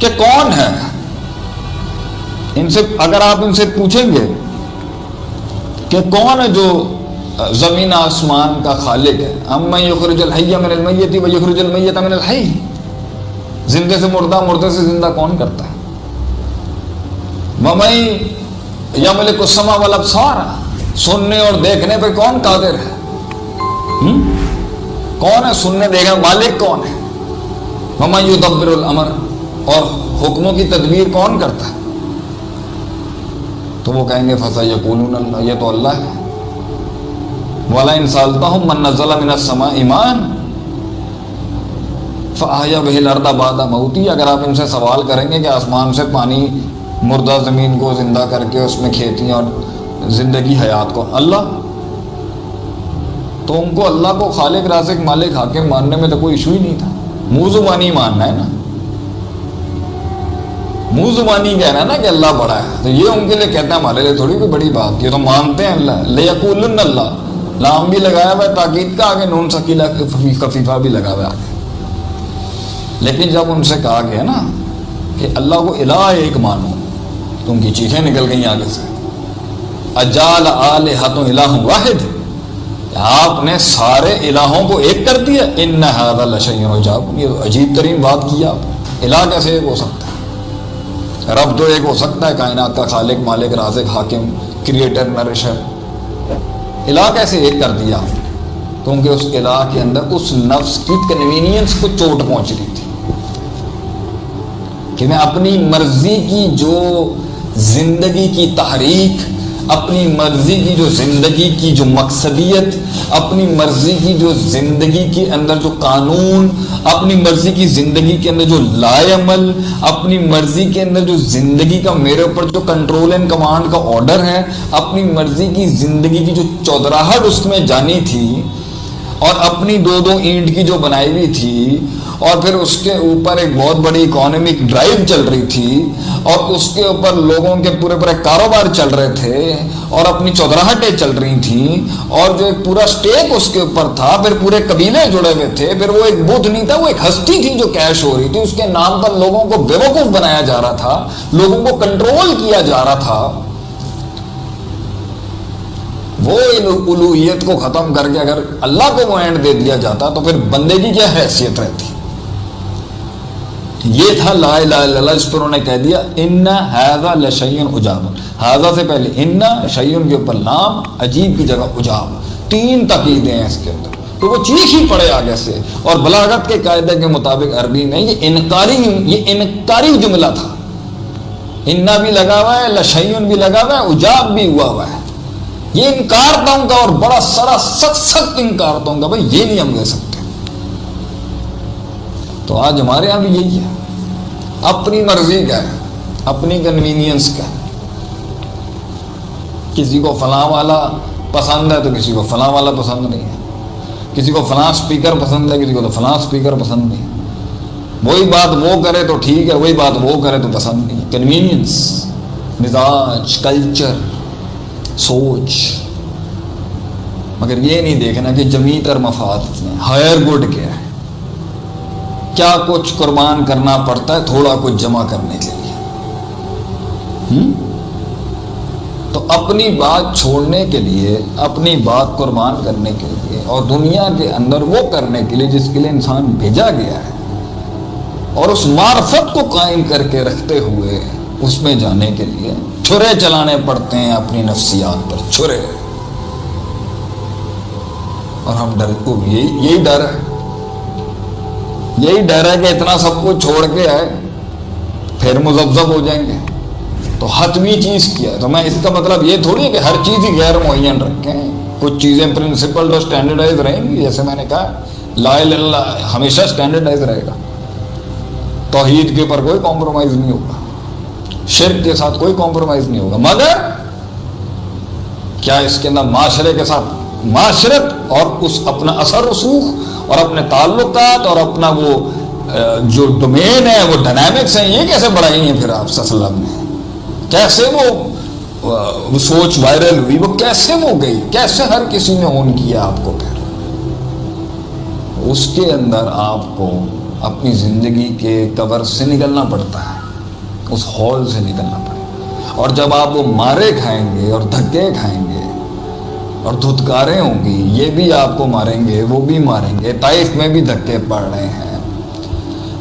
کہ کون ہے. ان سے اگر آپ ان سے پوچھیں گے کہ کون ہے جو زمین آسمان کا خالق ہے، امن یخرج الحی من المیت و یخرج المیت من الحی، زندے سے مردہ، مردے سے زندہ کون کرتا ہے. ومن یملک السمع والابصار، سننے اور دیکھنے پہ کون قادر ہے؟ کون ہے سننے دیکھنے مالک کون ہے؟ ومن یدبر الامر، اور حکموں کی تدبیر کون کرتا ہے؟ تو وہ کہیں گے فسیقولون اللہ، یہ تو اللہ ہے. وَلَئِن سَأَلْتَهُم مَّن نَّزَّلَ مِنَ السَّمَاءِ مَاءً فَأَحْيَا بِهِ الْأَرْضَ بَعْدَ مَوْتِهَا، اگر آپ ان سے سوال کریں گے کہ آسمان سے پانی مردہ زمین کو زندہ کر کے اس میں کھیتی اور زندگی حیات کو، اللہ، تو ان کو اللہ کو خالق رازق مالک حاکم ماننے میں تو کوئی ایشو ہی نہیں تھا. منہ زبانی ماننا ہے نا، منہ زبانی کہنا ہے نا کہ اللہ بڑا ہے، تو یہ ان کے لیے کہتے ہیں، ہمارے لیے تھوڑی کوئی بڑی بات، یہ تو مانتے ہیں اللہ. لیقولن اللہ، لام بھی لگایا ہوا ہے تاکید کا، آگے نون ثقیلہ خفیفہ بھی لگا ہوا ہے. لیکن جب ان سے کہا گیا نا کہ اللہ کو الہ ایک مانو، تو ان کی چیخیں نکل گئیں آگے سے. اجعل آلہۃ الہ واحد، آپ نے سارے الہوں کو ایک کر دیا. ان ھذا لشیء عجاب، یہ عجیب ترین بات کی آپ. الہ کیسے ایک ہو سکتا ہے؟ رب تو ایک ہو سکتا ہے، کائنات کا خالق مالک رازق حاکم کریٹر نرشر. الہ کیسے ایک کر دیا؟ کیونکہ اس الہ کے اندر اس نفس کی کنوینئنس کو چوٹ پہنچ رہی تھی کہ میں اپنی مرضی کی جو زندگی کی تحریک، اپنی مرضی کی جو زندگی کی جو مقصدیت، اپنی مرضی کی جو زندگی کے اندر جو قانون، اپنی مرضی کی زندگی کے اندر جو لائے عمل، اپنی مرضی کے اندر جو زندگی کا میرے اوپر جو کنٹرول اینڈ کمانڈ کا آرڈر ہے، اپنی مرضی کی زندگی کی جو چودراہٹ اس میں جانی تھی، اور اپنی دو اینٹ کی جو بنائی ہوئی تھی، اور پھر اس کے اوپر ایک بہت بڑی اکانومک ڈرائیو چل رہی تھی، اور اس کے اوپر لوگوں کے پورے کاروبار چل رہے تھے، اور اپنی چودراہٹیں چل رہی تھیں، اور جو ایک پورا سٹیک اس کے اوپر تھا، پھر پورے قبیلے جڑے ہوئے تھے، پھر وہ ایک بت نہیں تھا، وہ ایک ہستی تھی جو کیش ہو رہی تھی، اس کے نام پر لوگوں کو بیوقوف بنایا جا رہا تھا، لوگوں کو کنٹرول کیا جا رہا تھا. وہ الوہیت کو ختم کر کے اگر اللہ کو وہ اینڈ دے دیا جاتا تو پھر بندے کی کیا حیثیت رہتی؟ یہ تھا لا الہ الا اللہ، اس پر انہوں نے کہہ دیا ان ھذا لشیء عجاب. ھذا سے پہلے ان، شیء کے اوپر لام، عجیب کی جگہ عجاب، تین تاکیدیں ہیں اس کے اندر. تو وہ چیخ ہی پڑے آگے سے. اور بلاغت کے قاعدے کے مطابق عربی میں یہ انکاری جملہ تھا. انا بھی لگا ہوا ہے، لشیء بھی لگا ہوا ہے، عجاب بھی ہوا ہوا ہے. یہ انکارتوں کا، اور بڑا سارا سخت انکارتوں کا، بھائی یہ نہیں ہم لے سکتے. تو آج ہمارے یہاں بھی یہی ہے، اپنی مرضی کا ہے، اپنی کنوینئنس کا ہے. کسی کو فلاں والا پسند ہے تو کسی کو فلاں والا پسند نہیں ہے، کسی کو فلاں سپیکر پسند ہے، کسی کو تو فلاں سپیکر پسند نہیں ہے. وہی بات وہ کرے تو ٹھیک ہے، وہی بات وہ کرے تو پسند نہیں. کنوینئنس، مزاج، کلچر، سوچ. مگر یہ نہیں دیکھنا کہ جمیع تر مفاد میں ہائر گڈ کیا ہے، کیا کچھ قربان کرنا پڑتا ہے تھوڑا کچھ جمع کرنے کے لیے. تو اپنی بات چھوڑنے کے لیے، اپنی بات قربان کرنے کے لیے، اور دنیا کے اندر وہ کرنے کے لیے جس کے لیے انسان بھیجا گیا ہے، اور اس معرفت کو قائم کر کے رکھتے ہوئے اس میں جانے کے لیے چھرے چلانے پڑتے ہیں اپنی نفسیات پر، چھرے. اور ہم ڈر کو یہی ڈر ہے، یہی ڈر ہے کہ اتنا سب کچھ چھوڑ کے آئے پھر مذبذب ہو جائیں گے. تو حتمی چیز کیا ہے. تو میں اس کا مطلب یہ تھوڑی ہے کہ ہر چیز ہی غیر معین رکھیں. کچھ چیزیں پرنسپل اور اسٹینڈرڈائز رہیں گی، جیسے میں نے کہا لا الہ الا اللہ ہمیشہ اسٹینڈرڈائز رہے گا. توحید کے اوپر کوئی کمپرومائز نہیں ہوگا، شرک کے ساتھ کوئی کمپرومائز نہیں ہوگا. مگر کیا اس کے اندر معاشرے کے ساتھ معاشرت اور اس اپنا اثر رسوخ اور اپنے تعلقات اور اپنا وہ جو ڈومین ہے، وہ ڈائنامکس ہیں، یہ کیسے بڑھائی ہیں پھر آپ صلی اللہ علیہ وسلم نے؟ کیسے وہ سوچ وائرل ہوئی، وہ کیسے وہ گئی، کیسے ہر کسی نے اون کیا آپ کو؟ پھر اس کے اندر آپ کو اپنی زندگی کے کور سے نکلنا پڑتا ہے. اس ہال سے نکلنا پڑے گا. اور جب آپ وہ مارے کھائیں گے اور دھکے کھائیں گے اور دھتکاریں ہوں گی، یہ بھی آپ کو ماریں گے وہ بھی ماریں گے. طائف میں بھی دھکے پڑ رہے ہیں.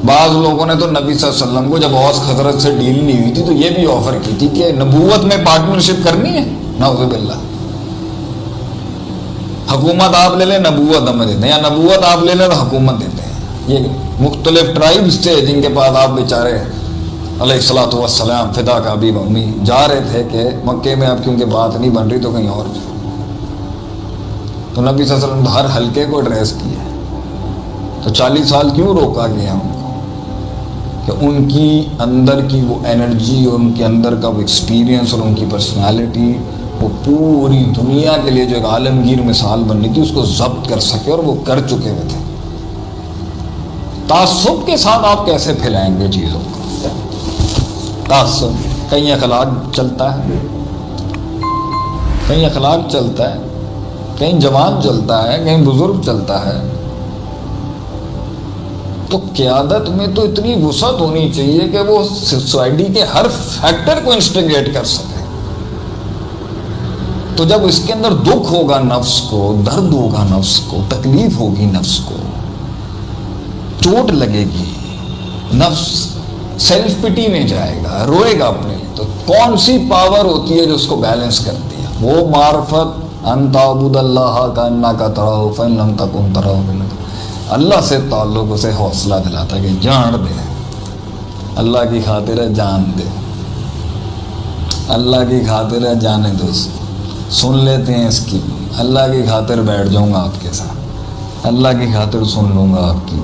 بعض لوگوں نے تو نبی صلی اللہ علیہ وسلم کو جب اوس خزرج سے ڈیل نہیں ہوئی تھی تو یہ بھی آفر کی تھی کہ نبوت میں پارٹنرشپ کرنی ہے. نعوذ باللہ. حکومت آپ لے لیں نبوت ہمیں دیتے ہیں، یا نبوت آپ لے لیں تو حکومت دیتے ہیں. یہ مختلف ٹرائبس تھے جن کے پاس آپ بیچارے علیہ الصلوۃ والسلام فدا کا ابی و امی جا رہے تھے کہ مکے میں اب کیونکہ بات نہیں بن رہی تو کہیں اور جائیں. تو نبی صلی اللہ علیہ وسلم ہر حلقے کو ایڈریس کیا. تو 40 سال کیوں روکا گیا ان کو؟ کہ ان کی اندر کی وہ انرجی اور ان کے اندر کا وہ ایکسپیرینس اور ان کی پرسنالٹی وہ پوری دنیا کے لیے جو ایک عالمگیر مثال بننی تھی اس کو ضبط کر سکے، اور وہ کر چکے ہوئے تھے. تعصب کے ساتھ آپ کیسے پھیلائیں گے چیزوں کو؟ تعصب کہیں اخلاق چلتا ہے، کہیں اخلاق چلتا ہے، کہیں جوان چلتا ہے، کہیں بزرگ چلتا ہے. تو قیادت میں تو اتنی وسعت ہونی چاہیے کہ وہ سوسائٹی کے ہر فیکٹر کو انسٹیگیٹ کر سکے. تو جب اس کے اندر دکھ ہوگا نفس کو، درد ہوگا نفس کو، تکلیف ہوگی نفس کو، چوٹ لگے گی، نفس سیلف پٹی میں جائے گا، روئے گا اپنے. تو کون سی پاور ہوتی ہے جو اس کو بیلنس کرتی ہے؟ وہ معرفت، ان تعبد اللہ کانک تراہ فان لم تکن تراہ. اللہ سے تعلق اسے حوصلہ دلاتا ہے کہ جان دے، اللہ کی خاطر ہے جان دے، اللہ کی خاطر ہے جانے دو. سن لیتے ہیں اس کی، اللہ کی خاطر بیٹھ جاؤں گا آپ کے ساتھ، اللہ کی خاطر سن لوں گا آپ کی،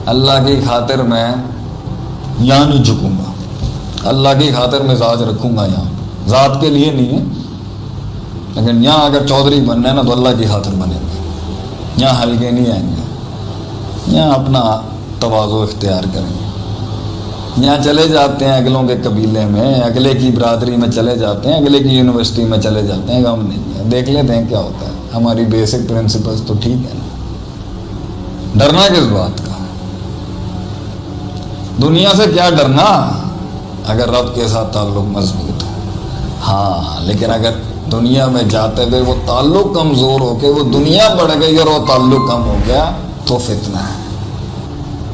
اللہ کی خاطر میں یہاں نہیں جھکوں گا، اللہ کی خاطر مزاج رکھوں گا یہاں. ذات کے لیے نہیں ہے، لیکن یہاں اگر چودھری بننا ہے نا تو اللہ کی خاطر بنے گا. یہاں ہلکے نہیں آئیں گے، یہاں اپنا تواضع اختیار کریں گے. یہاں چلے جاتے ہیں اگلوں کے قبیلے میں، اگلے کی برادری میں چلے جاتے ہیں، اگلے کی یونیورسٹی میں چلے جاتے ہیں، غم نہیں ہے، دیکھ لیتے ہیں کیا ہوتا ہے. ہماری بیسک پرنسپلز تو ٹھیک ہے نا. ڈرنا کس بات کا؟ دنیا سے کیا ڈرنا اگر رب کے ساتھ تعلق مضبوط ہے. ہاں لیکن اگر دنیا میں جاتے ہوئے وہ تعلق کمزور ہو کے وہ دنیا بڑھ گئی اور وہ تعلق کم ہو گیا تو فتنہ ہے،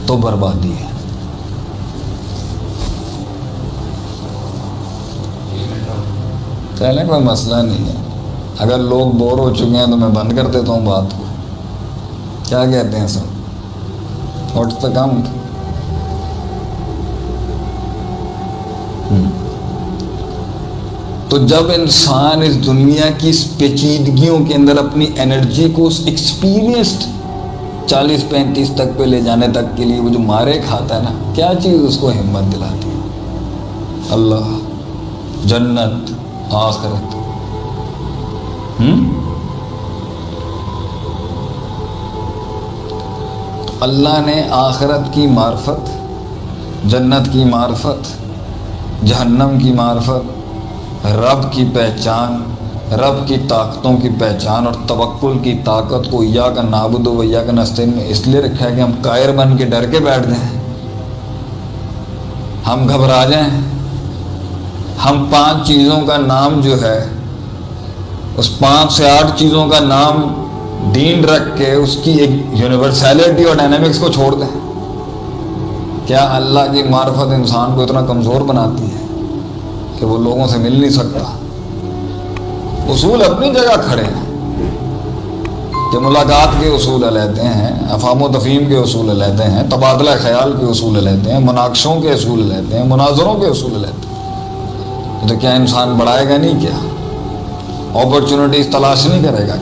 تو بربادی ہے. چلیں کوئی مسئلہ نہیں ہے. اگر لوگ بور ہو چکے ہیں تو میں بند کر دیتا ہوں بات کو. کیا کہتے ہیں سب؟ What's the count? تو جب انسان اس دنیا کی اس پیچیدگیوں کے اندر اپنی انرجی کو اس ایکسپیرینسڈ 40-35 تک پہ لے جانے تک کے لیے وہ جو مارے کھاتا ہے نا، کیا چیز اس کو ہمت دلاتی ہے؟ اللہ، جنت، آخرت. اللہ نے آخرت کی معرفت، جنت کی معرفت، جہنم کی معرفت، رب کی پہچان، رب کی طاقتوں کی پہچان اور توکل کی طاقت کو ایاک نعبد و ایاک نستعین میں اس لیے رکھا ہے کہ ہم قائر بن کے ڈر کے بیٹھ جائیں، ہم گھبرا جائیں. ہم 5 چیزوں کا نام جو ہے اس 5 سے 8 چیزوں کا نام دین رکھ کے اس کی ایک یونیورسیلٹی اور ڈائنامکس کو چھوڑ دیں. کیا اللہ کی معرفت انسان کو اتنا کمزور بناتی ہے کہ وہ لوگوں سے مل نہیں سکتا؟ اصول اپنی جگہ کھڑے ہیں کہ ملاقات کے اصول علیحدہ ہیں، افہام و تفہیم کے اصول علیحدہ ہیں، تبادلہ خیال کے اصول علیحدہ ہیں، مناقشوں کے اصول علیحدہ ہیں، مناظروں کے اصول علیحدہ ہیں. تو کیا انسان بڑھائے گا نہیں؟ کیا اپرچونٹیز تلاش نہیں کرے گا؟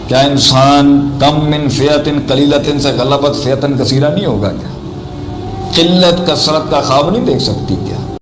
کیا انسان کم من فئۃ قلیلۃ سے غلبت فئۃ کثیرہ نہیں ہوگا؟ کیا قلت کثرت کا خواب نہیں دیکھ سکتی؟ کیا